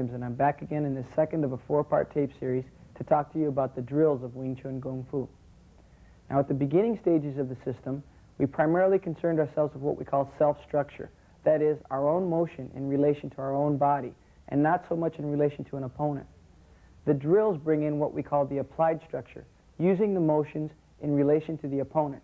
Williams, and I'm back again in the second of a 4-part tape series to talk to you about the drills of Wing Chun Kung Fu. Now, at the beginning stages of the system, we primarily concerned ourselves with what we call self-structure. That is, our own motion in relation to our own body, and not so much in relation to an opponent. The drills bring in what we call the applied structure, using the motions in relation to the opponent.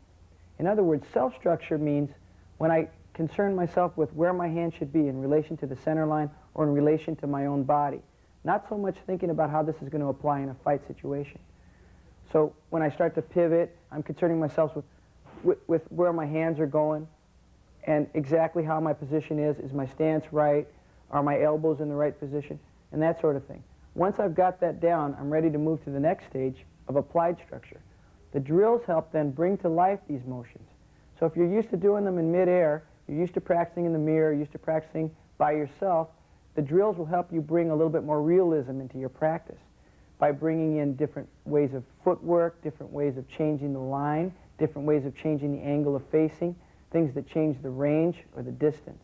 In other words, self-structure means when I concern myself with where my hand should be in relation to the center line or in relation to my own body, not so much thinking about how this is going to apply in a fight situation. So when I start to pivot, I'm concerning myself with where my hands are going and exactly how my position is. Is my stance right? Are my elbows in the right position? And that sort of thing. Once I've got that down, I'm ready to move to the next stage of applied structure. The drills help then bring to life these motions. So if you're used to doing them in midair, you're used to practicing in the mirror, used to practicing by yourself, the drills will help you bring a little bit more realism into your practice by bringing in different ways of footwork, different ways of changing the line, different ways of changing the angle of facing, things that change the range or the distance.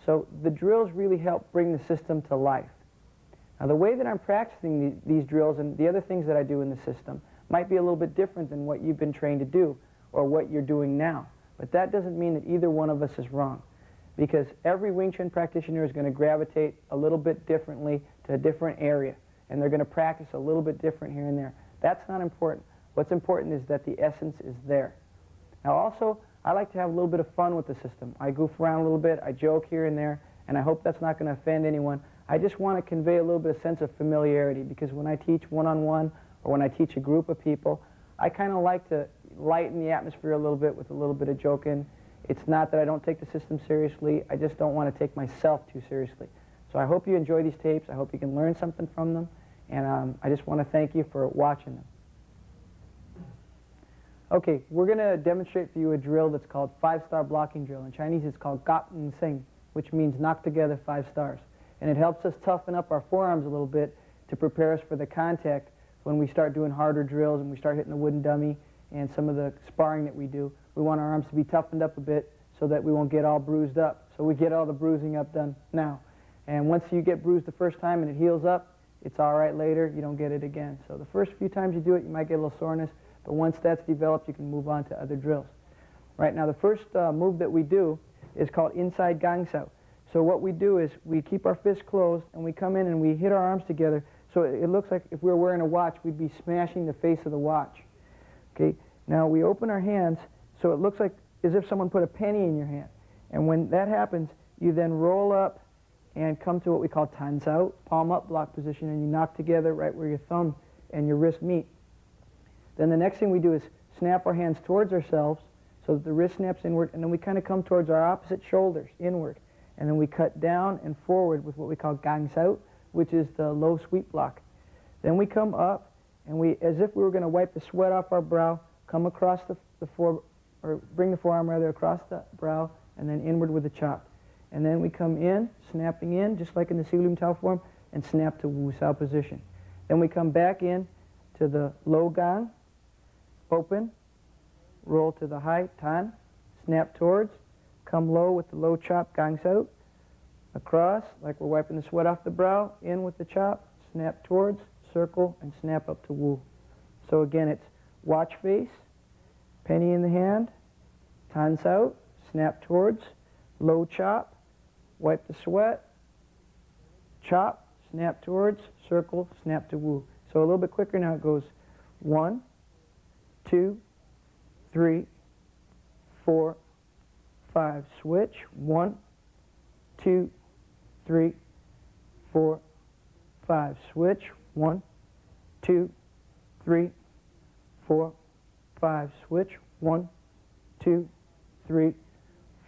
So the drills really help bring the system to life. Now, the way that I'm practicing these drills and the other things that I do in the system might be a little bit different than what you've been trained to do or what you're doing now. But that doesn't mean that either one of us is wrong, because every Wing Chun practitioner is going to gravitate a little bit differently to a different area, and they're going to practice a little bit different here and there. That's not important. What's important is that the essence is there. Now, also, I like to have a little bit of fun with the system. I goof around a little bit, I joke here and there, and I hope that's not going to offend anyone. I just want to convey a little bit of sense of familiarity, because when I teach one-on-one or when I teach a group of people, I kind of like to lighten the atmosphere a little bit with a little bit of joking. It's not that I don't take the system seriously, I just don't want to take myself too seriously. So I hope you enjoy these tapes, I hope you can learn something from them, and I just want to thank you for watching them. Okay, we're going to demonstrate for you a drill that's called 5-star blocking drill. In Chinese it's called Gap Ng Sing, which means knock together 5 stars. And it helps us toughen up our forearms a little bit to prepare us for the contact when we start doing harder drills and we start hitting the wooden dummy and some of the sparring that we do. We want our arms to be toughened up a bit so that we won't get all bruised up. So we get all the bruising up done now. And once you get bruised the first time and it heals up, it's all right later. You don't get it again. So the first few times you do it, you might get a little soreness. But once that's developed, you can move on to other drills. Right now, the first move that we do is called inside gang sao. So what we do is we keep our fists closed and we come in and we hit our arms together. So it looks like if we were wearing a watch, we'd be smashing the face of the watch. Okay. Now we open our hands so it looks like as if someone put a penny in your hand. And when that happens, you then roll up and come to what we call tan sao, palm up block position, and you knock together right where your thumb and your wrist meet. Then the next thing we do is snap our hands towards ourselves so that the wrist snaps inward, and then we kind of come towards our opposite shoulders, inward. And then we cut down and forward with what we call gang sao, which is the low sweep block. Then we come up, and we, as if we were going to wipe the sweat off our brow, come across bring the forearm rather across the brow, and then inward with the chop. And then we come in, snapping in, just like in the Silum Tao form, and snap to Wu Sao position. Then we come back in to the low gang, open, roll to the high tan, snap towards, come low with the low chop, gang sao, across, like we're wiping the sweat off the brow, in with the chop, snap towards, circle, and snap up to Wu. So again, it's watch face, penny in the hand, tan sao, snap towards, low chop, wipe the sweat, chop, snap towards, circle, snap to Wu. So a little bit quicker now, it goes 1, 2, 3, 4, 5. Switch. 1, 2, 3, 4, 5. Switch. 1, 2, 3, 4, 5. Switch. 1, 2, 3,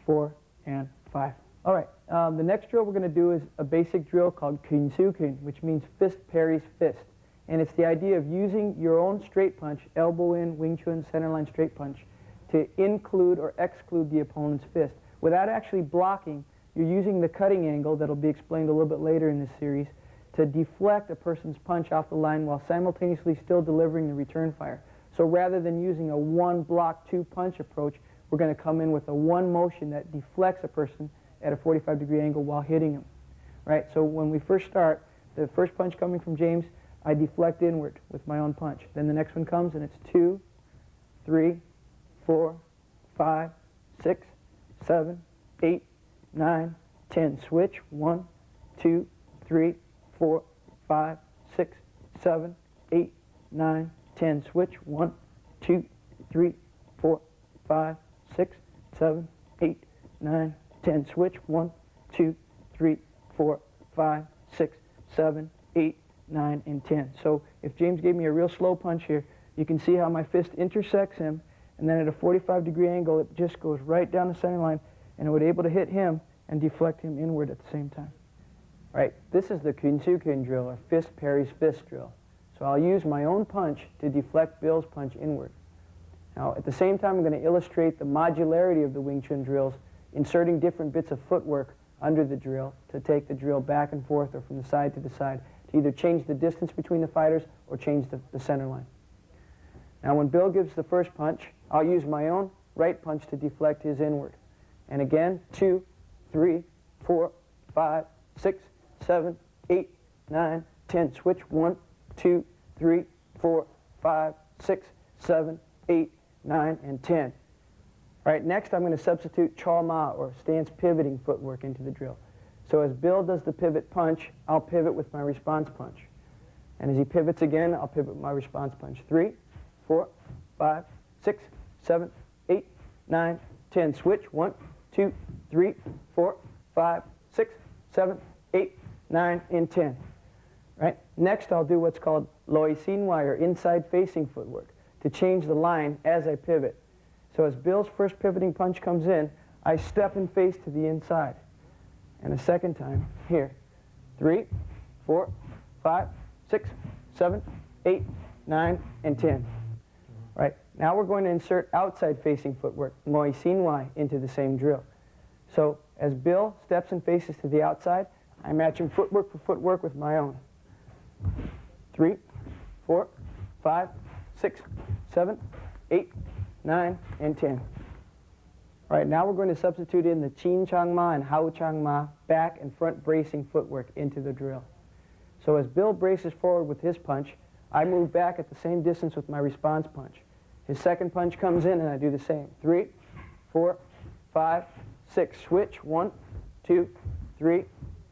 4, and 5. All right. The next drill we're going to do is a basic drill called Kun Su Kun, which means fist parries fist. And it's the idea of using your own straight punch, elbow in, Wing Chun, centerline straight punch, to include or exclude the opponent's fist. Without actually blocking, you're using the cutting angle that'll be explained a little bit later in this series to deflect a person's punch off the line while simultaneously still delivering the return fire. So rather than using a 1 block, 2 punch approach, we're going to come in with a 1 motion that deflects a person at a 45-degree angle while hitting him. Right? So when we first start, the first punch coming from James, I deflect inward with my own punch. Then the next one comes, and it's 2, 3, 4, 5, 6, 7, 8, 9, 10. Switch. 1, 2, 3, 4, 5, 6, 7, 8, 9, 10. Switch. 1, 2, 3, 4, 5, 6, 7, 8, 9, 10. Switch. 1, 2, 3, 4, 5, 6, 7, 8, 9, and 10. So if James gave me a real slow punch here, you can see how my fist intersects him, and then at a 45-degree angle, it just goes right down the center line, and it would be able to hit him and deflect him inward at the same time. All right, this is the Chun drill, or fist parries fist drill. So I'll use my own punch to deflect Bill's punch inward. Now, at the same time, I'm going to illustrate the modularity of the Wing Chun drills, inserting different bits of footwork under the drill to take the drill back and forth or from the side to the side to either change the distance between the fighters or change the center line. Now, when Bill gives the first punch, I'll use my own right punch to deflect his inward. And again, 2, 3, 4, 5, 6, 7, 8, 9, 10. Switch. 1, 2, 3, 4, 5, 6, 7, 8, 9, and 10. All right, next I'm going to substitute chaw ma, or stance pivoting footwork, into the drill. So as Bill does the pivot punch, I'll pivot with my response punch. And as he pivots again, I'll pivot with my response punch. 3, 4, 5, 6, 7, 8, 9, 10. Switch. 1, 2, 3, 4, 5, 6, 7, 8, 9, and 10. Right? Next, I'll do what's called loi sin wai, or inside facing footwork, to change the line as I pivot. So as Bill's first pivoting punch comes in, I step and face to the inside. And a second time, here. 3, 4, 5, 6, 7, 8, 9, and 10. Right? Now we're going to insert outside facing footwork, loi sin wai, into the same drill. So as Bill steps and faces to the outside, I match him footwork for footwork with my own. 3, 4, 5, 6, 7, 8, 9, and 10. All right, now we're going to substitute in the chin chang ma and hao chang ma back and front bracing footwork into the drill. So as Bill braces forward with his punch, I move back at the same distance with my response punch. His second punch comes in, and I do the same. 3, 4, 5, 6. Switch. 1, 2, 3,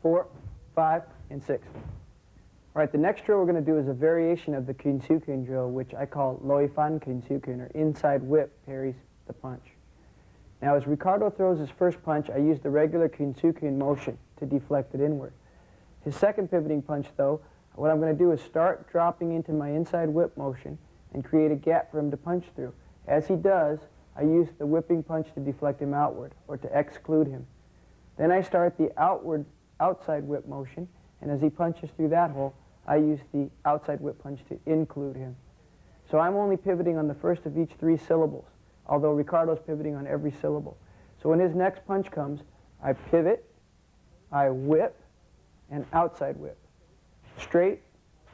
4, 5, and 6. All right, the next drill we're going to do is a variation of the Chun drill, which I call loi fan Chun, or inside whip parries the punch. Now, as Ricardo throws his first punch, I use the regular Chun motion to deflect it inward. His second pivoting punch, though, what I'm going to do is start dropping into my inside whip motion and create a gap for him to punch through. As he does, I use the whipping punch to deflect him outward, or to exclude him. Then I start the outside whip motion, and as he punches through that hole, I use the outside whip punch to include him. So I'm only pivoting on the first of each 3 syllables, although Ricardo's pivoting on every syllable. So when his next punch comes, I pivot, I whip, and outside whip. Straight,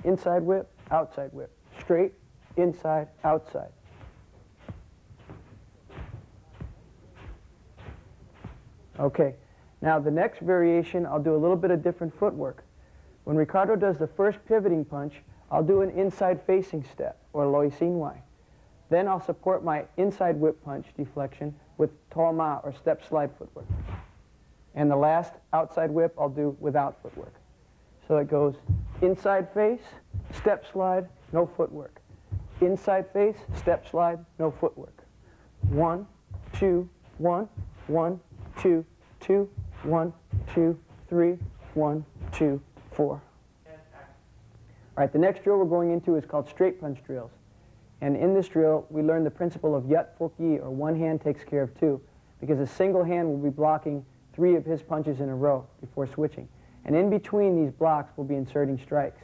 inside whip, outside whip. Straight, inside, outside. Okay, now the next variation, I'll do a little bit of different footwork. When Ricardo does the first pivoting punch, I'll do an inside facing step, or loi sin wai. Then I'll support my inside whip punch deflection with taw ma, or step slide footwork. And the last outside whip I'll do without footwork. So it goes inside face, step slide, no footwork. Inside face, step slide, no footwork. 1, 2, 1, 1, 2, 2, 1, 2, 3, 1, 2, 4. All right, the next drill we're going into is called straight punch drills. And in this drill, we learn the principle of yat fuk yi, or one hand takes care of 2, because a single hand will be blocking 3 of his punches in a row before switching. And in between these blocks, we'll be inserting strikes.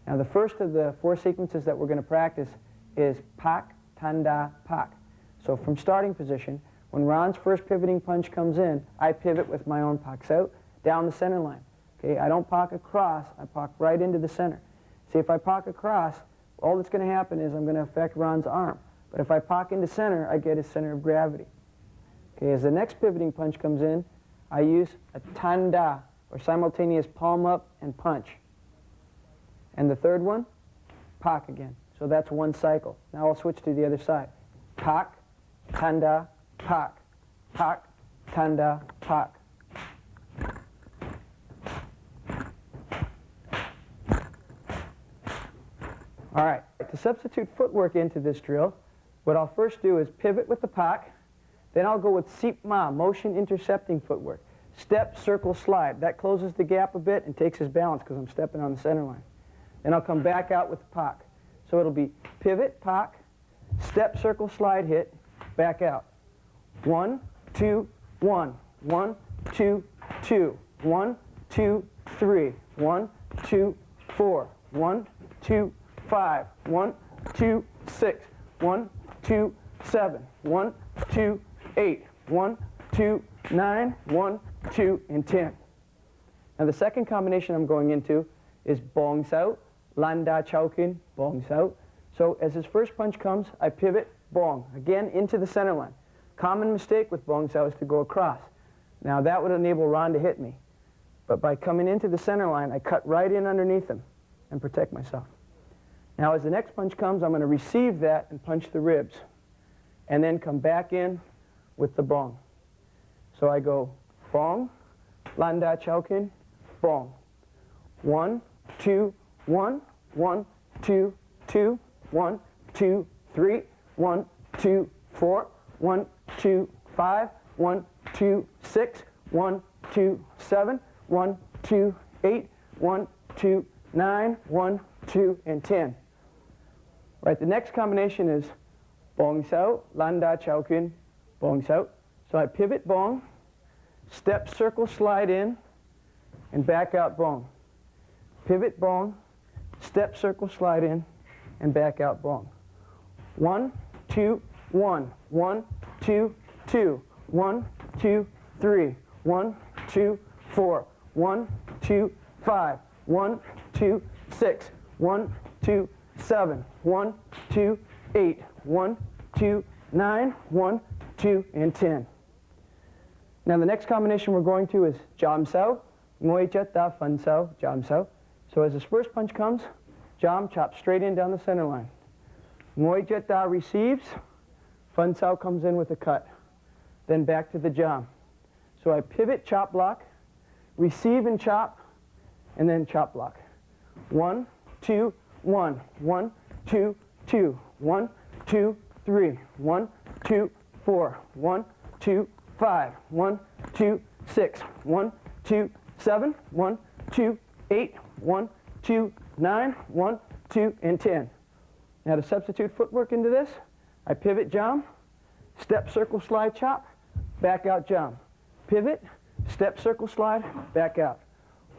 Now, the first of the 4 sequences that we're going to practice is pak, tanda, pak. So from starting position, when Ron's first pivoting punch comes in, I pivot with my own paks out down the center line. Okay, I don't pak across, I pak right into the center. See, if I pak across, all that's going to happen is I'm going to affect Ron's arm. But if I pak into center, I get his center of gravity. Okay, as the next pivoting punch comes in, I use a tanda, or simultaneous palm up and punch. And the third one, pak again. So that's one cycle. Now I'll switch to the other side. Pak, tanda, pak. Pak, tanda, pak. All right, to substitute footwork into this drill, what I'll first do is pivot with the pak, then I'll go with sip ma, motion intercepting footwork. Step, circle, slide. That closes the gap a bit and takes his balance because I'm stepping on the center line. Then I'll come back out with the pak. So it'll be pivot, pak, step, circle, slide, hit, back out. 1, 2, 1, 1, 2, 2, 1, 2, 3, 1, 2, 4, 1, 2, 5, 1, 2, 6, 1, 2, 7, 1, 2, 8, 1, 2, 9, 1, 2, and 10. Now the second combination I'm going into is bong sao, landa chowkin, bong sao. So as his first punch comes, I pivot, bong, again into the center line. Common mistake with bong sao is to go across. Now that would enable Ron to hit me. But by coming into the center line, I cut right in underneath him and protect myself. Now as the next punch comes, I'm going to receive that and punch the ribs. And then come back in with the bong. So I go bong, landa chowkin, bong. 1, 2, 1, 1, 2, 2, 1, 2, 3, 1, 2, 4, 1, 2, 5, 1, 2, 6, 1, 2, 7, 1, 2, 8, 1, 2, 9, 1, 2, and 10. Right, the next combination is bong sao, landa chowkin, bong sao. So I pivot bong, step, circle, slide in, and back out bong. Pivot bong, step, circle, slide in, and back out bong. 1, 2, 1, 1, 2, 2, 1, 2, 3, 1, 2, 4, 1, 2, 5, 1, 2, 6, 1, 2, 7, 1, 2, 8, 1, 2, 9, 1, 2, and 10. Now the next combination we're going to is jam sao, ngoi chet da fun sao, jam sao. So as his first punch comes, jam chops straight in down the center line. Ngoi chet da receives, fun sao comes in with a cut. Then back to the jam. So I pivot, chop block, receive and chop, and then chop block. 1, 2, 1, 1, 2, 2, 1, 2, 3, 1, 2, 4, 1, 2, 5, 1, 2, 6, 1, 2, 7, 1, 2, 8, 1, 2, 9, 1, 2, and 10. Now to substitute footwork into this, I pivot jam, step, circle, slide, chop, back out jam. Pivot, step, circle, slide, back out.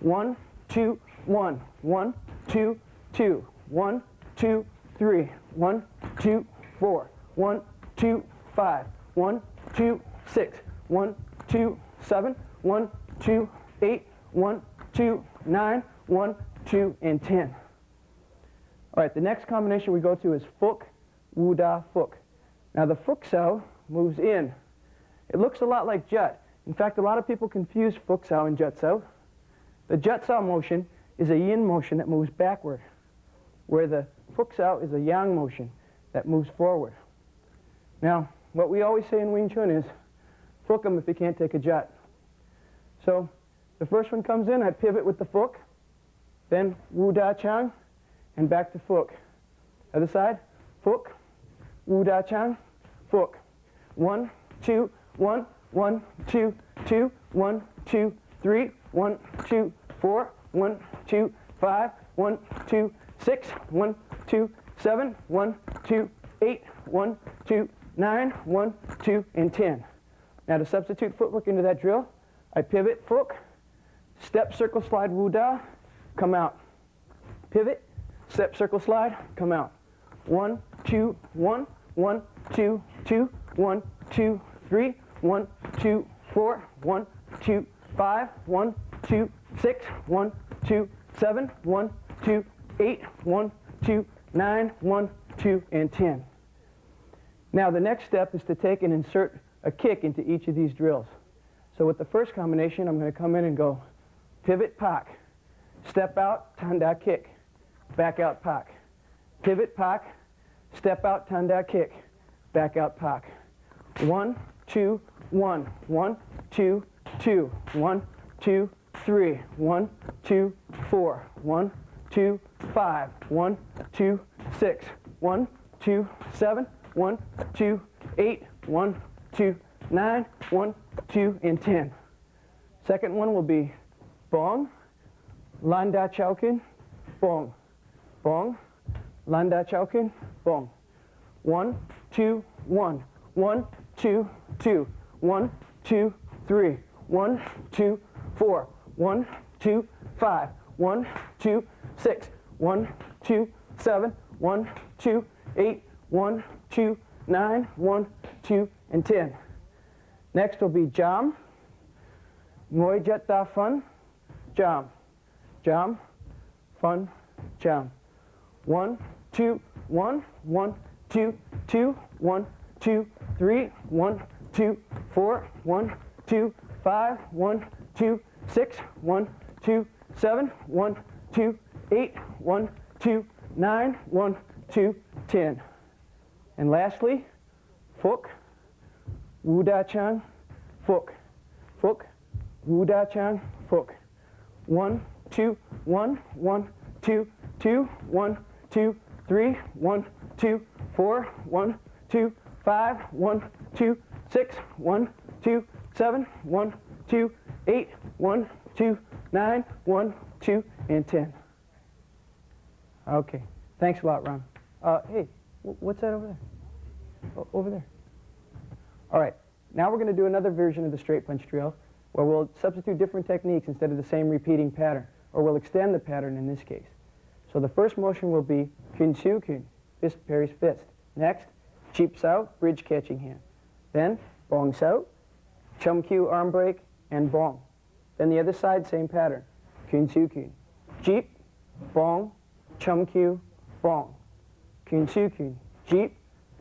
1, 2, 1, 1, 2, 2, 1, 2, 3, 1, 2, 4, 1, 2, 5, 1, 2, 6, 1, 2, 7, 1, 2, 8, 1, 2, 9, 1, 2, and 10. All right, the next combination we go to is fuk, wuda, fuk. Now the fuk sao moves in. It looks a lot like jut. In fact, a lot of people confuse fuk sao and jut sao. The jut sao motion is a yin motion that moves backward, where the fuk sao is a yang motion that moves forward. Now, what we always say in Wing Chun is, fuk him if you can't take a jut. So, the first one comes in, I pivot with the fuk, then wu da chang, and back to fuk. Other side, fuk, wu da chang, fuk. 1, 2, 1, 1, 2, 2, 1, 2, 3, 1, 2, 4, 1, 2, 5, 1, 2, 6, 1, 2, 7, 1, 2, 8, 1, 2, 9, 1, 2, and 10. Now to substitute footwork into that drill, I pivot, fuk, step, circle, slide, wu da, come out. Pivot, step, circle, slide, come out. 1, 2, 1, 1, 2, 2, 1, 2, 3, 1, 2, 4, 1, 2, 5, 1, 2, 6, 1, 2, 7, 1, 2, 8, 1, 2, 9, 1, 2, and 10. Now the next step is to take and insert a kick into each of these drills. So with the first combination, I'm going to come in and go pivot, pak, step out, tanda, kick, back out, pak. Pivot, pak. Step out, tanda, kick. Back out, pak. 1, 2, 1. 1, 2, 2. 1, 2, 3. 1, 2, 4. 1, 2, 5. 1, 2, 6. 1, 2, 7. 1, 2, 8. 1, 2, 9. 1, 2, and 10. Second one will be bong, landa chowkin, bong, bong, landa chowkin, bong. 1, 2, 1. 1, 2, 2. 1, 2, 3. 1, 2, 4. 1, 2, 5. 1, 2, 6. 1, 2, 7. 1, 2, 8. 1, 2, 9. 1, 2, and 10. Next will be jam. Ngoi jet da fun. Jam. Jam. Fun. Jam. 1, 2, 1. 1, 2, 2. 1, 2, 3. 1, 2, 4. 1, 2, 5. 1, 2, 6. 1, 2, 7. 1, 2, 8. 1, 2, 9. 1, 2, 10. And lastly, fuk, wu da chang, fuk, fuk, wu da chang, fuk. 1, 2, 1. 1, 2, 2. 1, 2, 3. 1, 2, 4. 1, 2, 5. 1, 2, 6. 1, 2, 7. 1, 2, 8. 1, 2, 9. 1, 2, and 10. Okay. Thanks a lot, Ron. Hey, what's that over there? Over there. All right. Now we're going to do another version of the straight punch drill where we'll substitute different techniques instead of the same repeating pattern, or we'll extend the pattern in this case. So the first motion will be kun siu kun, fist parries fist. Next, cheap sao, bridge catching hand. Then bong sao, chum kyu arm break, and bong. Then the other side, same pattern. Kun siu kun. Jeep, bong, chum kyu, bong. Kun siu kun. Jeep,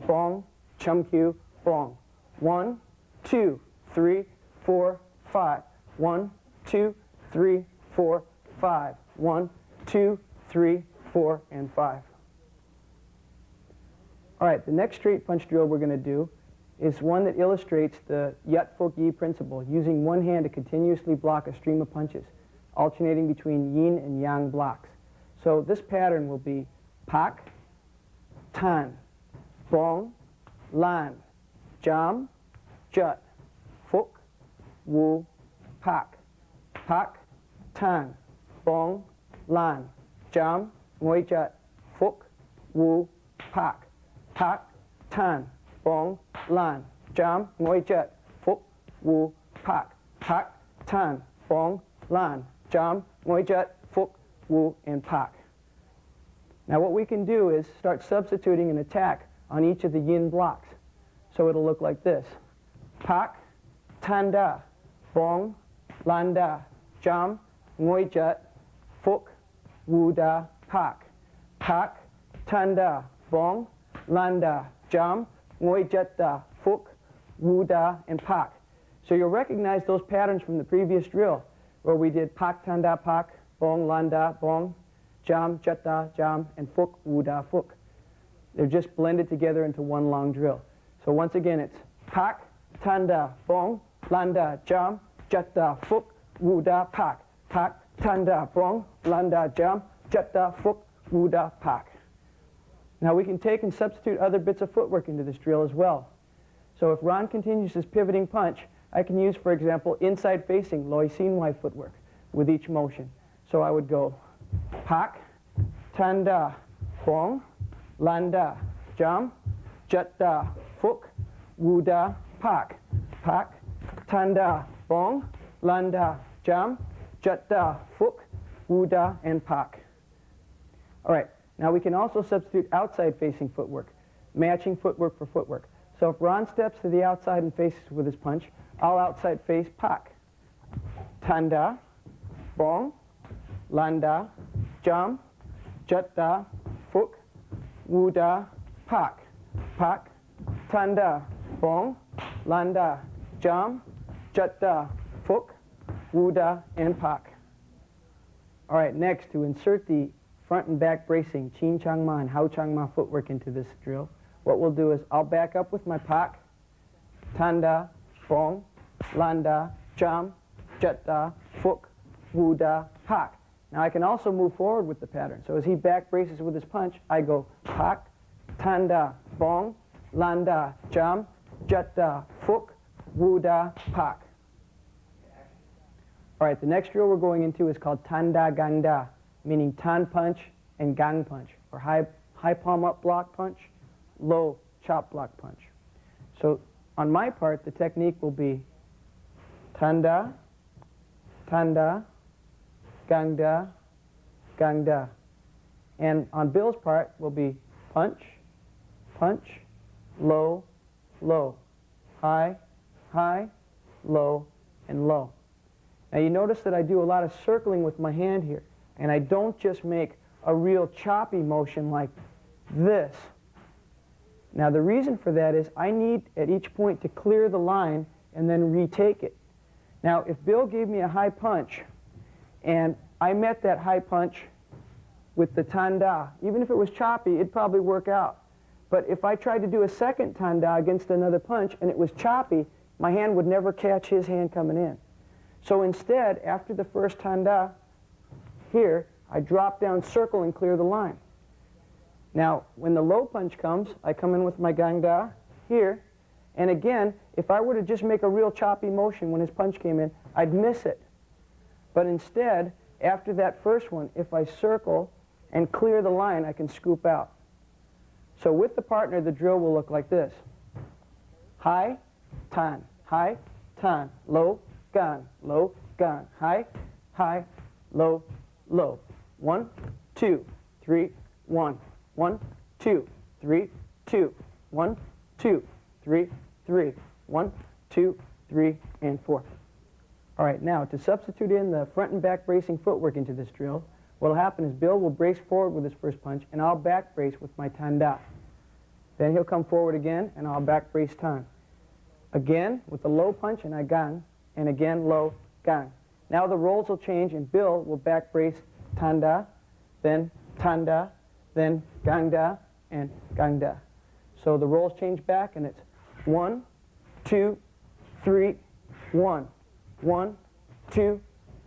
bong, chum kyu, bong. 1, 2, 3, 4, 5. 1, 2, 3, 4, 5. 1, 2, 3, 4, and 5. All right, the next straight punch drill we're going to do is one that illustrates the Yat Fuk Yi principle, using one hand to continuously block a stream of punches, alternating between yin and yang blocks. So this pattern will be pak, tan, bong, lan, jam, jut, fuk, wu, pak. Pak, tan, bong, lan, jam, ngoi jut, fuk, wu, pak. Pak, tan, bong, lan, jam, ngoi jut, fuk, wu, pak. Pak, tan, bong, lan, jam, ngoi jut, fuk, wu, and pak. Now what we can do is start substituting an attack on each of the yin blocks. So it'll look like this. Pak, tanda, bong, landa, jam, ngoi jut, fuk, wu da, pak. Pak, tanda, bong, landa, jam, ngoi jut da, fuk, wu da, and pak. So you'll recognize those patterns from the previous drill where we did pak, tanda, pak, bong, landa, bong, jam, jut da, jam, and fuk, wu da, fuk. They're just blended together into one long drill. So once again, it's pak, tanda, bong, landa, jam, jut da, fuk, wu da, pak. Pak, tanda, bong, landa, jam, jut da, fuk, wu da, pak. Now we can take and substitute other bits of footwork into this drill as well. So if Ron continues his pivoting punch, I can use, for example, inside facing loi sin wai footwork with each motion. So I would go pak, tanda, bong, landa, jam, jut da, fuk, wu da, pak. Pak, tanda, bong, landa, jam, jut da, fuk, wu da, and pak. All right, now we can also substitute outside facing footwork, matching footwork for footwork. So if Ron steps to the outside and faces with his punch, I'll outside face pak. Tanda, bong, landa, jam, jut da, fuk, wu da, pak. Pak, tanda, bong, landa, jam, jut da, fuk, wu da, and pak. All right, next, to insert the front and back bracing, Chin Chang Ma and Hao Chang Ma footwork into this drill. What we'll do is I'll back up with my pak, tanda, bong, landa, jam, jatta, fuk, wuda, pak. Now I can also move forward with the pattern. So as he back braces with his punch, I go pak, tanda, bong, landa, jam, jatta, fuk, wuda, pak. All right, the next drill we're going into is called tanda gangda, meaning tan punch and gang punch, or high palm up block punch, low chop block punch. So on my part, the technique will be tanda, tanda, gangda, gangda. And on Bill's part will be punch, punch, low, low, high, high, low, and low. Now you notice that I do a lot of circling with my hand here, and I don't just make a real choppy motion like this. Now the reason for that is I need at each point to clear the line and then retake it. Now if Bill gave me a high punch and I met that high punch with the tanda, even if it was choppy, it'd probably work out. But if I tried to do a second tanda against another punch and it was choppy, my hand would never catch his hand coming in. So instead, after the first tanda here, I drop down, circle, and clear the line. Now, when the low punch comes, I come in with my gangda here, and again, if I were to just make a real choppy motion when his punch came in, I'd miss it. But instead, after that first one, if I circle and clear the line, I can scoop out. So with the partner, the drill will look like this. High, tan, low, gan, high, high, low, low. 1, 2, 3, 1, 1, 2, 3, 2, 1, 2, 3, 3, 1, 2, 3, and 4. All right, now to substitute in the front and back bracing footwork into this drill, what will happen is Bill will brace forward with his first punch, and I'll back brace with my tanda. Then he'll come forward again, and I'll back brace tan. Again with the low punch, and I gang, and again low, gang. Now the roles will change, and Bill will back brace tanda, then gangda, and gangda. So the roles change back, and it's 1, 2, 3, 1, 1, 2,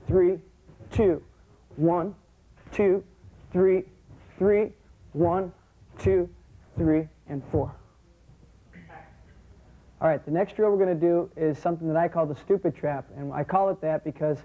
3, 2, 1, 2, 3, 3, 1, 2, 3, and 4. All right, the next drill we're going to do is something that I call the stupid trap, and I call it that because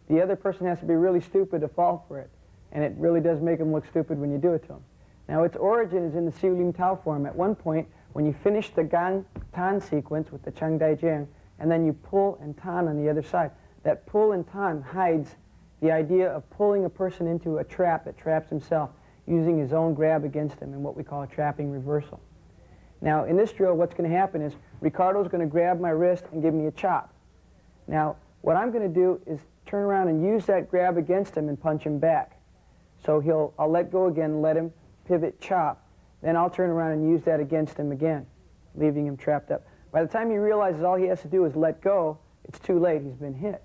the other person has to be really stupid to fall for it, and it really does make them look stupid when you do it to them. Now its origin is in the Siu Lim Tao form. At one point, when you finish the Gang Tan sequence with the Chang Dai Jiang, and then you pull and tan on the other side, that pull and tan hides the idea of pulling a person into a trap that traps himself using his own grab against him in what we call a trapping reversal. Now in this drill, what's going to happen is Ricardo's going to grab my wrist and give me a chop. Now what I'm going to do is turn around and use that grab against him and punch him back. So I'll let go again and let him pivot chop. Then I'll turn around and use that against him again, leaving him trapped up. By the time he realizes all he has to do is let go, it's too late, he's been hit.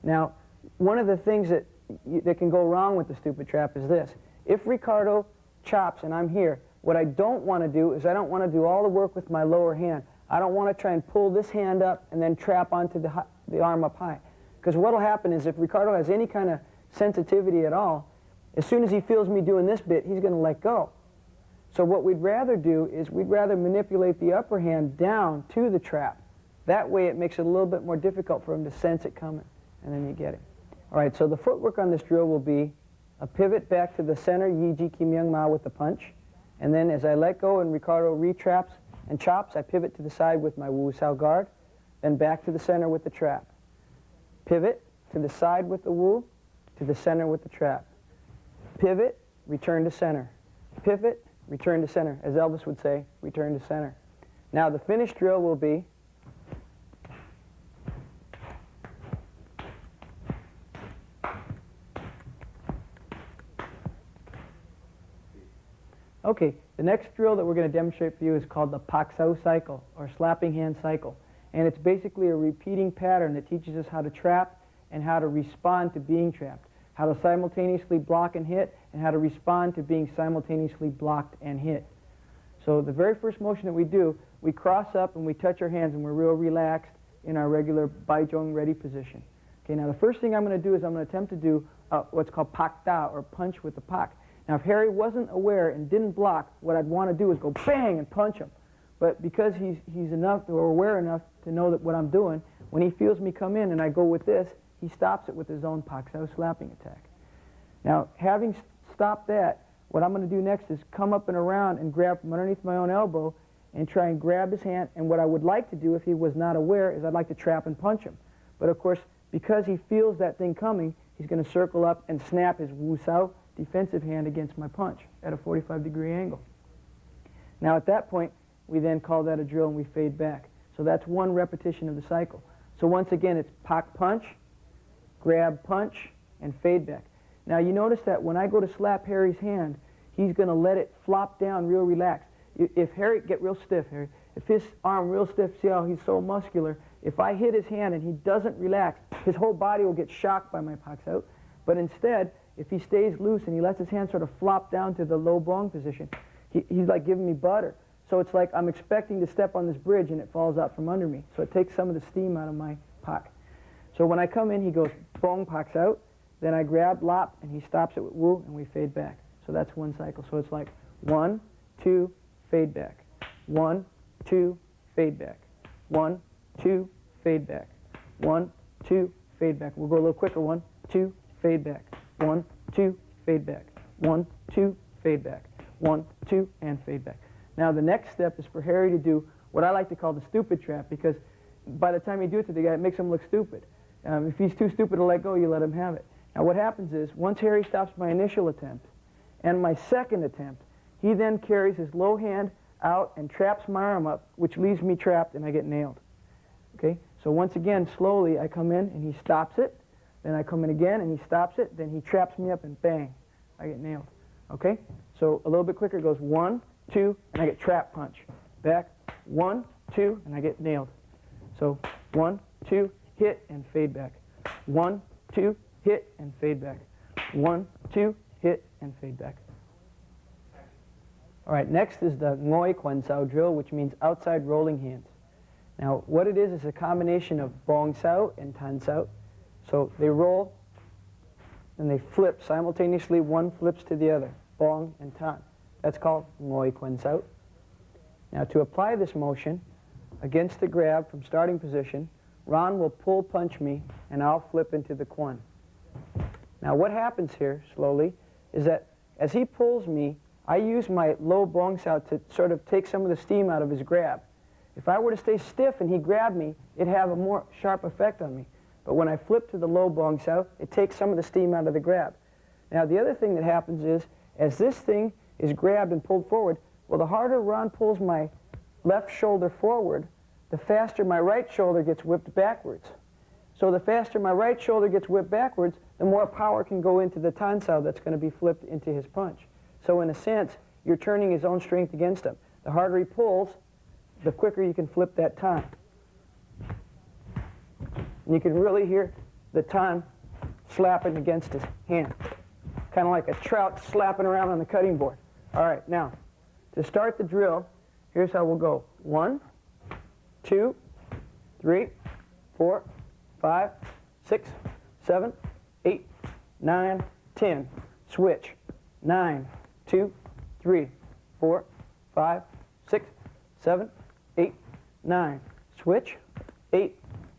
Now, one of the things that can go wrong with the stupid trap is this. If Ricardo chops and I'm here, what I don't want to do is I don't want to do all the work with my lower hand. I don't want to try and pull this hand up and then trap onto the arm up high. Because what will happen is if Ricardo has any kind of sensitivity at all, as soon as he feels me doing this bit, he's going to let go. So what we'd rather do is we'd rather manipulate the upper hand down to the trap. That way it makes it a little bit more difficult for him to sense it coming, and then you get it. All right, so the footwork on this drill will be a pivot back to the center, Yi Ji Kim Young Ma with the punch, and then as I let go and Ricardo retraps and chops, I pivot to the side with my Wu Sao guard, then back to the center with the trap. Pivot to the side with the Wu, to the center with the trap. Pivot, return to center. Pivot, return to center. As Elvis would say, return to center. Now the finished drill will be okay, the next drill that we're going to demonstrate for you is called the Pak Sao cycle, or slapping hand cycle. And it's basically a repeating pattern that teaches us how to trap and how to respond to being trapped. how to simultaneously block and hit, and how to respond to being simultaneously blocked and hit. So the very first motion that we do, we cross up and we touch our hands and we're real relaxed in our regular Baizhong ready position. Okay, now the first thing I'm going to do is I'm going to attempt to do what's called pak da, or punch with the pak. Now if Harry wasn't aware and didn't block, what I'd want to do is go bang and punch him. But because he's enough or aware enough to know that what I'm doing, when he feels me come in and I go with this, he stops it with his own pak sao slapping attack. Now having stopped that, what I'm going to do next is come up and around and grab from underneath my own elbow and try and grab his hand. And what I would like to do if he was not aware is I'd like to trap and punch him. But of course, because he feels that thing coming, he's going to circle up and snap his Wu Sao defensive hand against my punch at a 45-degree angle. Now at that point, we then call that a drill and we fade back. So that's one repetition of the cycle. So once again, it's pak punch, grab punch, and fade back. Now you notice that when I go to slap Harry's hand, he's going to let it flop down real relaxed. If Harry, get real stiff, Harry. If his arm real stiff, see how he's so muscular. If I hit his hand and he doesn't relax, his whole body will get shocked by my pak sao. But instead, if he stays loose and he lets his hand sort of flop down to the low bong position, he's like giving me butter. So it's like I'm expecting to step on this bridge and it falls out from under me. So it takes some of the steam out of my pak. So when I come in, he goes bong, paks out. Then I grab lop and he stops it with Wu and we fade back. So that's one cycle. So it's like 1, 2, fade back. 1, 2, fade back. 1, 2, fade back. 1, 2, fade back. We'll go a little quicker. 1, 2, fade back. 1, 2, fade back. 1, 2, fade back. 1, 2, and fade back. Now the next step is for Harry to do what I like to call the stupid trap, because by the time you do it to the guy, it makes him look stupid. If he's too stupid to let go, you let him have it. Now what happens is, once Harry stops my initial attempt and my second attempt, he then carries his low hand out and traps my arm up, which leaves me trapped and I get nailed. Okay? So once again, slowly I come in and he stops it. Then I come in again and he stops it. Then he traps me up and bang, I get nailed. Okay? So a little bit quicker, it goes 1, 2, and I get trap punch. Back, 1, 2, and I get nailed. So 1, 2, hit and fade back. 1, 2, hit and fade back. 1, 2, hit and fade back. All right, next is the ngoi quan sao drill, which means outside rolling hands. Now, what it is a combination of bong sao and tan sao. So they roll and they flip simultaneously. One flips to the other, bong and tan. That's called ngoi quan sao. Now, to apply this motion against the grab from starting position, Ron will pull punch me and I'll flip into the quan. Now, what happens here slowly is that as he pulls me, I use my low bong sao to sort of take some of the steam out of his grab. If I were to stay stiff and he grabbed me, it'd have a more sharp effect on me. But when I flip to the low bong sao, it takes some of the steam out of the grab. Now, the other thing that happens is, as this thing is grabbed and pulled forward, well, the harder Ron pulls my left shoulder forward, the faster my right shoulder gets whipped backwards. So the faster my right shoulder gets whipped backwards, the more power can go into the tan sao that's going to be flipped into his punch. So in a sense, you're turning his own strength against him. The harder he pulls, the quicker you can flip that tan. And you can really hear the tan slapping against his hand. Kind of like a trout slapping around on the cutting board. All right, now, to start the drill, here's how we'll go. 1, 2, 3, 4, 5, 6, 7, 8, 9, 10. Switch. 9, 2, 3, 4, 5, 6, 7, 8, 9. Switch. 8,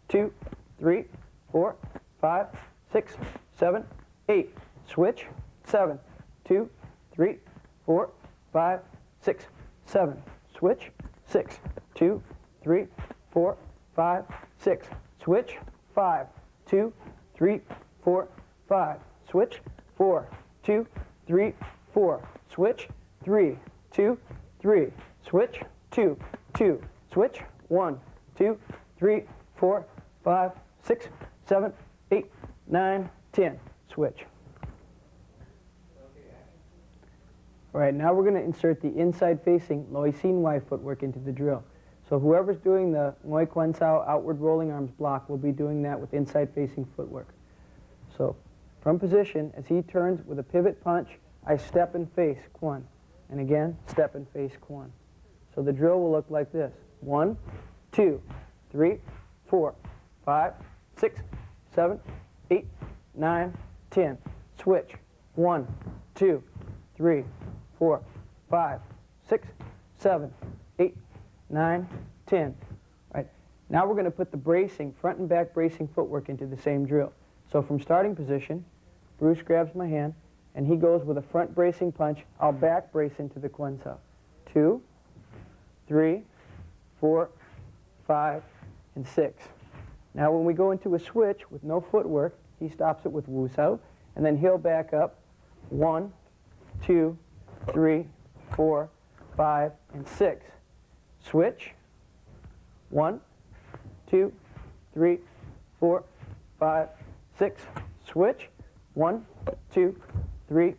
2, 3, 4, 5, 6, 7, 8. Switch. 7, 2, 3, 4, 5, 6, 7. Switch. 6, 2, 3, 4, 5, 6. Switch. 5, 2, 3, 4, 5. Switch. 4, 2, 3, 4. Switch. 3, 2, 3. Switch. 2, 2. Switch. 1, 2, 3, 4, 5, 6, 7, 8, 9, 10. Switch. All right, now we're going to insert the inside-facing Loi Sin Wai footwork into the drill. So whoever's doing the ngoi quan sao outward rolling arms block will be doing that with inside-facing footwork. So From position, as he turns with a pivot punch, I step and face, Chun. And again, step and face, Chun. So the drill will look like this. 1, 2, 3, 4, 5, 6, 7, 8, 9, 10. Switch. 1, 2, 3, 4, 5, 6, 7, 8, 9, 10. Right. Now we're going to put the bracing, front and back bracing footwork into the same drill. So from starting position, Bruce grabs my hand, and he goes with a front bracing punch. I'll back brace into the Chun sao. 2, 3, 4, 5, and 6. Now when we go into a switch with no footwork, he stops it with Wu sao, and then he'll back up 1, 2, 3, 4, 5, and 6. Switch. 1, 2, 3, 4, 5, 6. Switch. 1, 2, 3,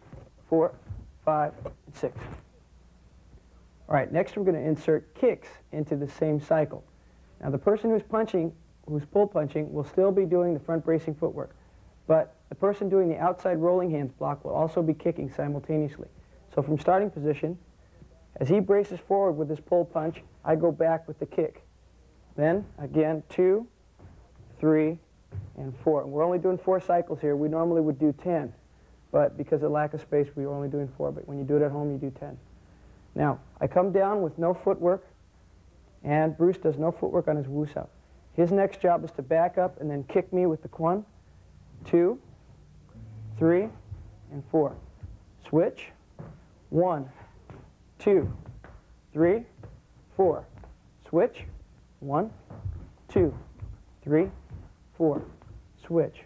4, 5, and 6. All right, next we're going to insert kicks into the same cycle. Now the person who's punching, who's pull punching, will still be doing the front bracing footwork, but the person doing the outside rolling hands block will also be kicking simultaneously. So from starting position, as he braces forward with his pull punch, I go back with the kick. Then again, 2, 3, and 4. And we're only doing 4 cycles here. We normally would do 10, but because of lack of space, we were only doing 4. But when you do it at home, you do 10. Now, I come down with no footwork, and Bruce does no footwork on his Wu sao. His next job is to back up and then kick me with the Chun. 2, 3, and 4. Switch. 1, 2, 3, 4. Switch. 1, 2, 3, 4. Switch.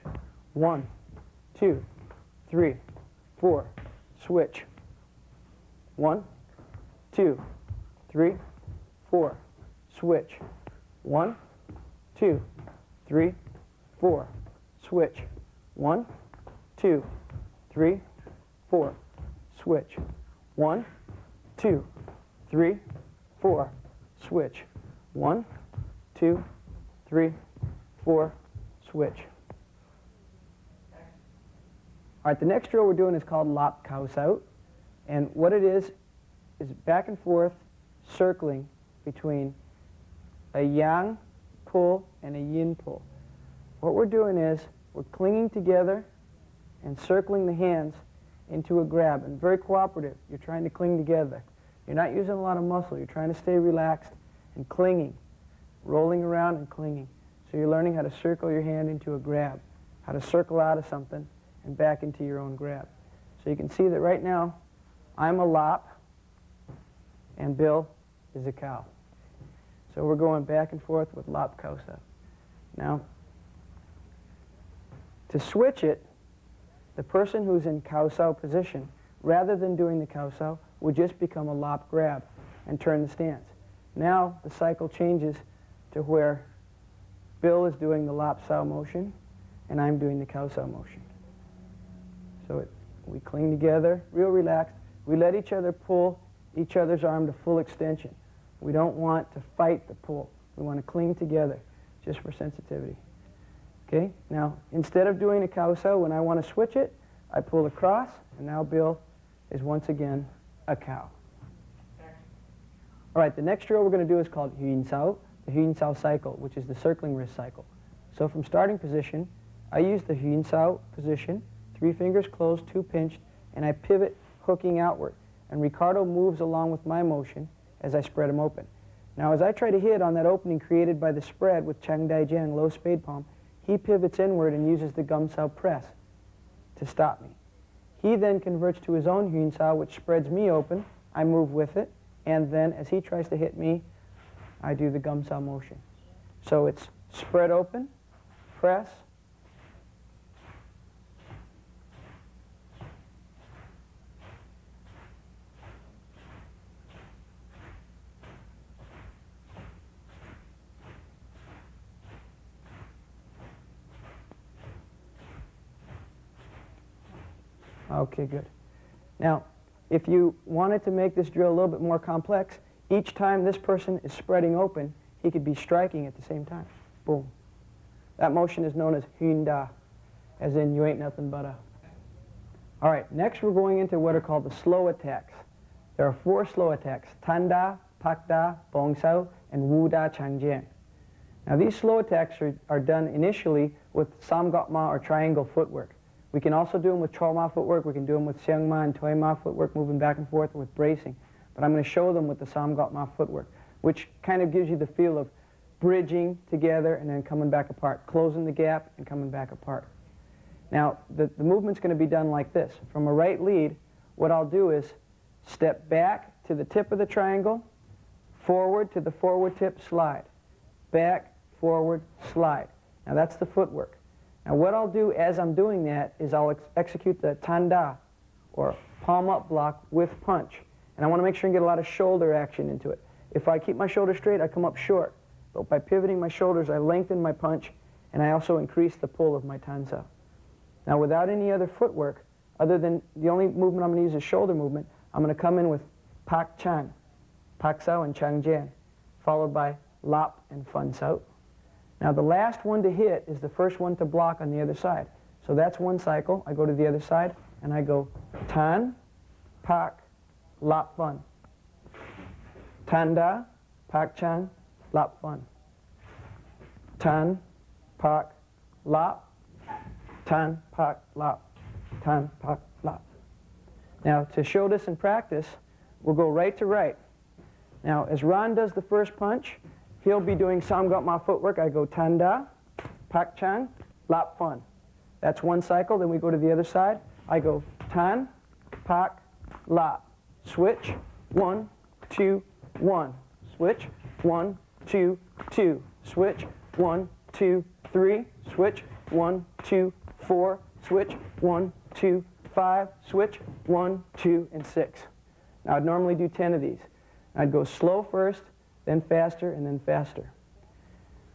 1, 2, 3, 4. Switch. 1, 2, 3, 4. Switch. 1, 2, 3, 4. Switch. 1, 2, 3, 4. Switch. 1, 2, 3, 4. Switch. 1, 2, 3, 4. Switch. All right, the next drill we're doing is called lap kao sao, and what it is back and forth circling between a yang pull and a yin pull. What we're doing is we're clinging together and circling the hands into a grab, and very cooperative. You're trying to cling together. You're not using a lot of muscle. You're trying to stay relaxed and clinging, rolling around and clinging. So you're learning how to circle your hand into a grab, how to circle out of something and back into your own grab. So you can see that right now I'm a lap and Bill is a cow. So we're going back and forth with lap kao sao. Now, to switch it, the person who's in kao sao position, rather than doing the kao sao, would just become a lap grab and turn the stance. Now the cycle changes to where Bill is doing the lap sao motion and I'm doing the kao sao motion. So we cling together, real relaxed. We let each other pull each other's arm to full extension. We don't want to fight the pull. We want to cling together just for sensitivity. Okay, now instead of doing a kao sao, when I want to switch it, I pull across, and now Bill is once again a cow. All right, the next drill we're going to do is called Yun sao, the Yun sao cycle, which is the circling wrist cycle. So from starting position, I use the Yun sao position, 3 fingers closed, 2 pinched, and I pivot hooking outward. And Ricardo moves along with my motion as I spread him open. Now as I try to hit on that opening created by the spread with Chang Dai Jiang, low spade palm, he pivots inward and uses the gum sao press to stop me. He then converts to his own Yun sao, which spreads me open. I move with it, and then as he tries to hit me, I do the gum sao motion. So it's spread open, press, okay, good. Now, if you wanted to make this drill a little bit more complex, each time this person is spreading open, he could be striking at the same time. Boom. That motion is known as Hyun Da, as in you ain't nothing but a All right, next we're going into what are called the slow attacks. There are 4 slow attacks: Tanda, Pakda, Bongsao, and Wuda Changjian. Now these slow attacks are done initially with Samgotma or triangle footwork. We can also do them with Choma footwork, we can do them with Seungma and Toima footwork, moving back and forth with bracing. But I'm going to show them with the Samgotma footwork, which kind of gives you the feel of bridging together and then coming back apart, closing the gap and coming back apart. Now the movement's going to be done like this. From a right lead, what I'll do is step back to the tip of the triangle, forward to the forward tip, slide. Back, forward, slide. Now that's the footwork. Now what I'll do as I'm doing that is I'll execute the tanda, or palm up block with punch. And I want to make sure and get a lot of shoulder action into it. If I keep my shoulders straight, I come up short. But by pivoting my shoulders, I lengthen my punch, and I also increase the pull of my tansa. Now without any other footwork, other than the only movement I'm going to use is shoulder movement, I'm going to come in with Pak Chang, Pak Sao and Chang Jian, followed by Lap and Fun Sao. Now the last one to hit is the first one to block on the other side. So that's one cycle. I go to the other side and I go Tan, Pak, Lap Fun. Tanda, Pak Chang, Lap Fun. Tan, Pak, Lap. Tan, Pak, Lap. Tan, Pak, Lap. Now to show this in practice, we'll go right to right. Now as Ron does the first punch, he'll be doing Samgotma footwork. I go Tanda, Pak Chang, Lap Fun. That's one cycle. Then we go to the other side. I go Tan, Pak, Lap. Switch, 1, 2, 1. Switch, 1, 2, 2. Switch, 1, 2, 3. Switch, 1, 2, 4. Switch, 1, 2, 5. Switch, 1, 2, and 6. Now I'd normally do 10 of these. I'd go slow first, then faster, and then faster.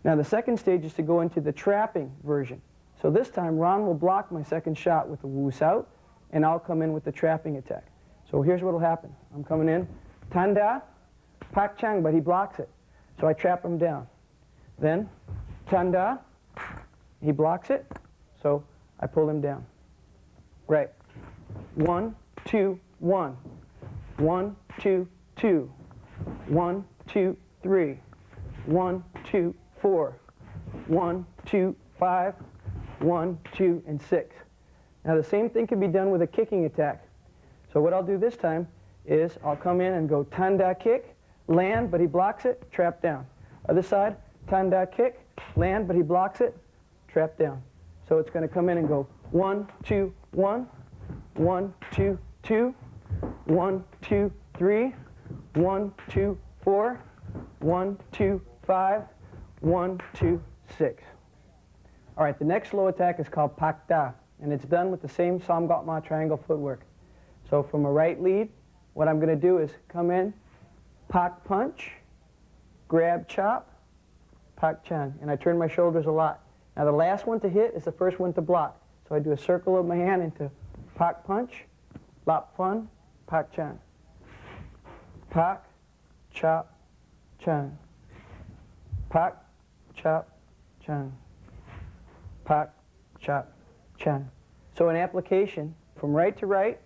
Now the second stage is to go into the trapping version. So this time Ron will block my second shot with the Wu Sao, and I'll come in with the trapping attack. So here's what will happen. I'm coming in, Tanda, Pak Chang, but he blocks it. So I trap him down. Then Tanda, he blocks it, so I pull him down. Right. 1, 2, 1. 1, 2, 2. 1, 2, 3. 1, 2, 4. 1, 2, 5. 1, 2, and 6. Now the same thing can be done with a kicking attack. So what I'll do this time is I'll come in and go Tanda kick, land, but he blocks it, trap down. Other side, Tanda kick, land, but he blocks it, trap down. So it's going to come in and go 1, 2, 1, 1, 2, 2, 1, 2, 3, 1, 2, 4, 1, 2, 5, 1, 2, 6. All right, the next slow attack is called Pakda, and it's done with the same Samgotma triangle footwork. So from a right lead, what I'm going to do is come in, Pak punch, grab chop, Pak Chang, and I turn my shoulders a lot. Now the last one to hit is the first one to block. So I do a circle of my hand into Pak punch, Lap Fun, Pak Chang. Pak, chop, Chang. Pak, chop, Chang. Pak, chop, Chang. So in application, from right to right,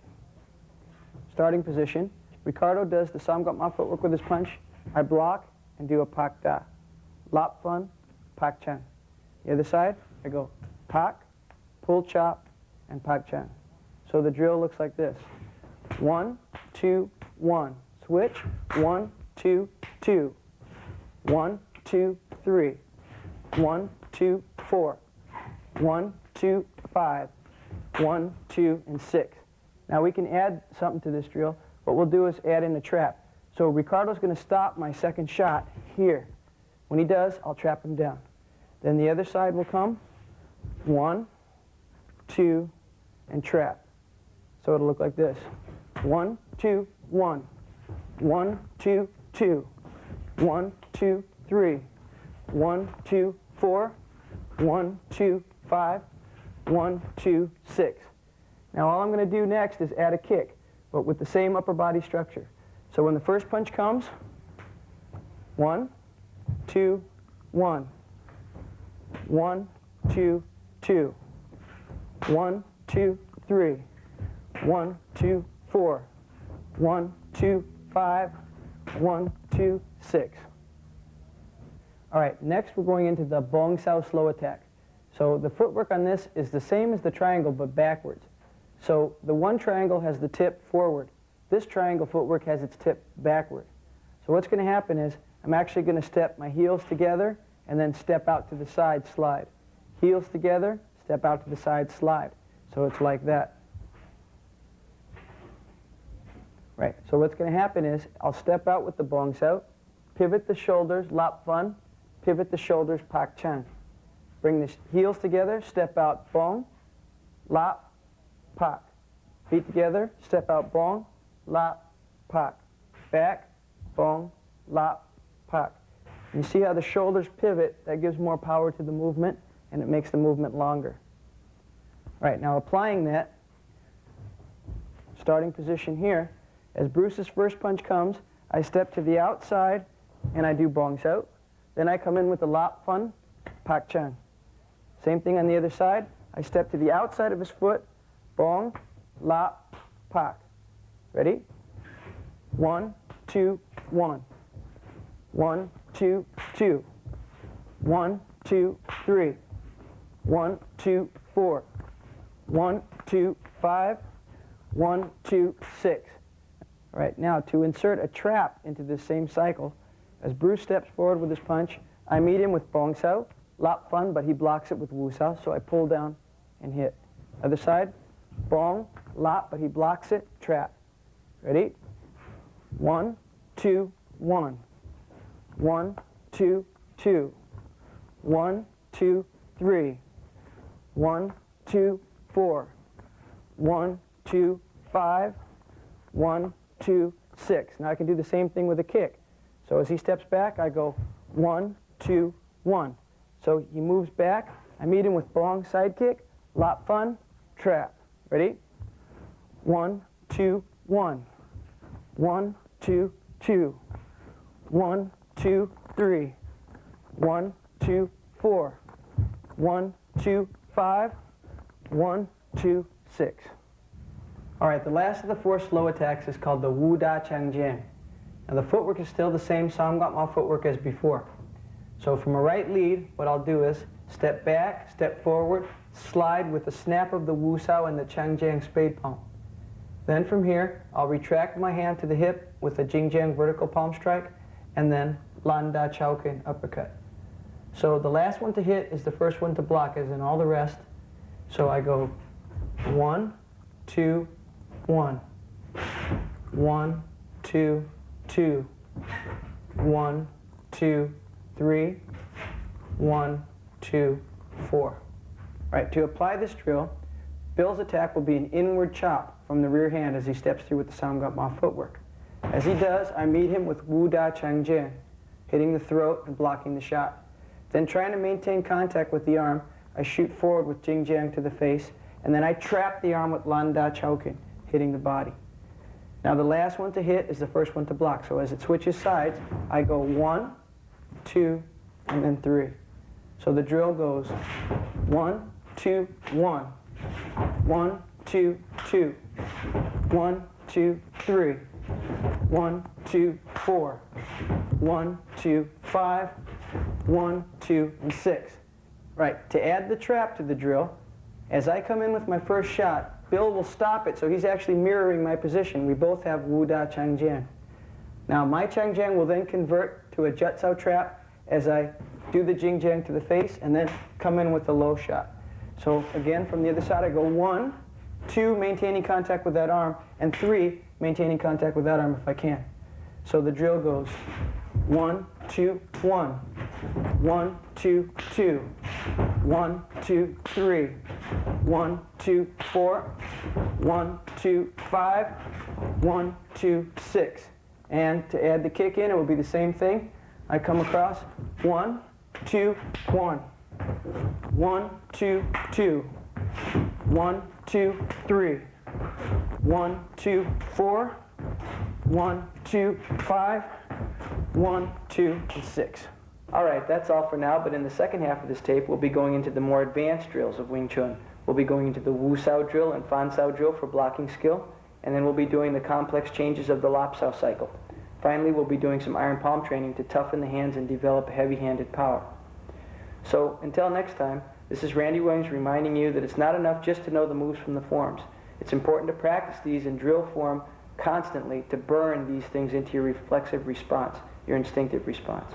starting position, Ricardo does the Samgotma footwork with his punch. I block and do a Pak Da. Lap Fun, Pak Chang. The other side, I go Pak, pull chop, and Pak Chang. So the drill looks like this. 1, 2, 1. Switch. 1, 2, 2. 1, 2, 3. 1, 2, 4. 1, 2, 5. 1, 2, and 6. Now we can add something to this drill. What we'll do is add in a trap. So Ricardo's going to stop my second shot here. When he does, I'll trap him down. Then the other side will come. 1, 2, and trap. So it'll look like this. 1, 2, 1. 1, 2, 2. 1, 2, 3. 1, 2, 4. 1, 2, 5. 1, 2, 6. Now all I'm going to do next is add a kick, but with the same upper body structure. So when the first punch comes, 1, 2, 1. 1, 2, 2. 1, 2, 3. 1, 2, 4. 1, 2, 5. 1, 2, 6. All right, next we're going into the Bong Sao slow attack. So the footwork on this is the same as the triangle, but backwards. So the one triangle has the tip forward. This triangle footwork has its tip backward. So what's going to happen is I'm actually going to step my heels together and then step out to the side, slide. Heels together, step out to the side, slide. So it's like that. Right, so what's going to happen is I'll step out with the Bong Sao, pivot the shoulders, Lap Fun, pivot the shoulders, Pak Chang. Bring the heels together, step out, Bong, Lap, Pak. Feet together, step out, Bong, Lap, Pak. Back, Bong, Lap, Pak. You see how the shoulders pivot? That gives more power to the movement, and it makes the movement longer. All right, now applying that, starting position here, as Bruce's first punch comes, I step to the outside, and I do Bong Sao. Then I come in with the Lap Fun, Pak Chang. Same thing on the other side. I step to the outside of his foot, Bong, Lap, Pak. Ready? 1, 2, 1. 1, 2, 2. 1, 2, 3. 1, 2, 4. 1, 2, 5. 1, 2, 6. All right, now to insert a trap into this same cycle, as Bruce steps forward with his punch, I meet him with Bong Sao, Lap Fun, but he blocks it with Wu Sao, so I pull down and hit. Other side, Bong, Lap, but he blocks it, trap. Ready? 1, 2, 1. 1, 2, 2. 1, 2, 3. 1, 2, 4. 1, 2, 5. 1, 2, 6. Now I can do the same thing with a kick. So as he steps back, I go 1, 2, 1. So he moves back. I meet him with Bong side kick, Lap Fun, trap. Ready? 1, 2, 1. 1, 2, 2. 1, 2, 3. 1, 2, 4. 1, 2, 5. 1, 2, 6. All right, the last of the 4 slow attacks is called the Wu Da Chang Jiang. Now the footwork is still the same Samgap footwork as before. So from a right lead, what I'll do is step back, step forward, slide with the snap of the Wu Sao and the Chang Jiang spade palm. Then from here, I'll retract my hand to the hip with a Jing Jiang vertical palm strike, and then Lan Da Chao Ken uppercut. So the last one to hit is the first one to block, as in all the rest. So I go 1, 2, 1. 1, 2, 2. 1, 2, 3. 1, 2, 4. All right, to apply this drill, Bill's attack will be an inward chop from the rear hand as he steps through with the Samgap Ma footwork. As he does, I meet him with Wu Da Chang Jiang, hitting the throat and blocking the shot. Then trying to maintain contact with the arm, I shoot forward with Jing Jiang to the face, and then I trap the arm with Lan Da Chao Ken, hitting the body. Now the last one to hit is the first one to block, so as it switches sides, I go 1, 2, and then 3. So the drill goes 1, 2, 1. 1, 2, 2. 1, 2, 3. 1, 2, 4. 1, 2, 5. 1, 2, and 6. Right, to add the trap to the drill, as I come in with my first shot, Bill will stop it, so he's actually mirroring my position. We both have Wu Da Chang Jiang. Now my Chang Jiang will then convert to a Jut Sao trap as I do the Jing Jiang to the face and then come in with a low shot. So again, from the other side, I go 1, 2, maintaining contact with that arm, and 3, maintaining contact with that arm if I can. So the drill goes 1, 2, 1. 1, 2, 2. 1, 2, 3. 1, 2, 4. 1, 2, 5. 1, 2, 6. And to add the kick in, it will be the same thing. I come across 1, 2, 1. 1, 2, 2. 1, 2, 3. 1, 2, 4. 1, 2, 5. 1, 2, and 6. All right, that's all for now, but in the second half of this tape, we'll be going into the more advanced drills of Wing Chun, We'll be going into the Wu Sao drill and Fan Sao drill for blocking skill, and then we'll be doing the complex changes of the Lap Sao cycle. Finally, we'll be doing some iron palm training to toughen the hands and develop heavy-handed power. So until next time, this is Randy Williams reminding you that it's not enough just to know the moves from the forms. It's important to practice these in drill form constantly to burn these things into your reflexive response, your instinctive response.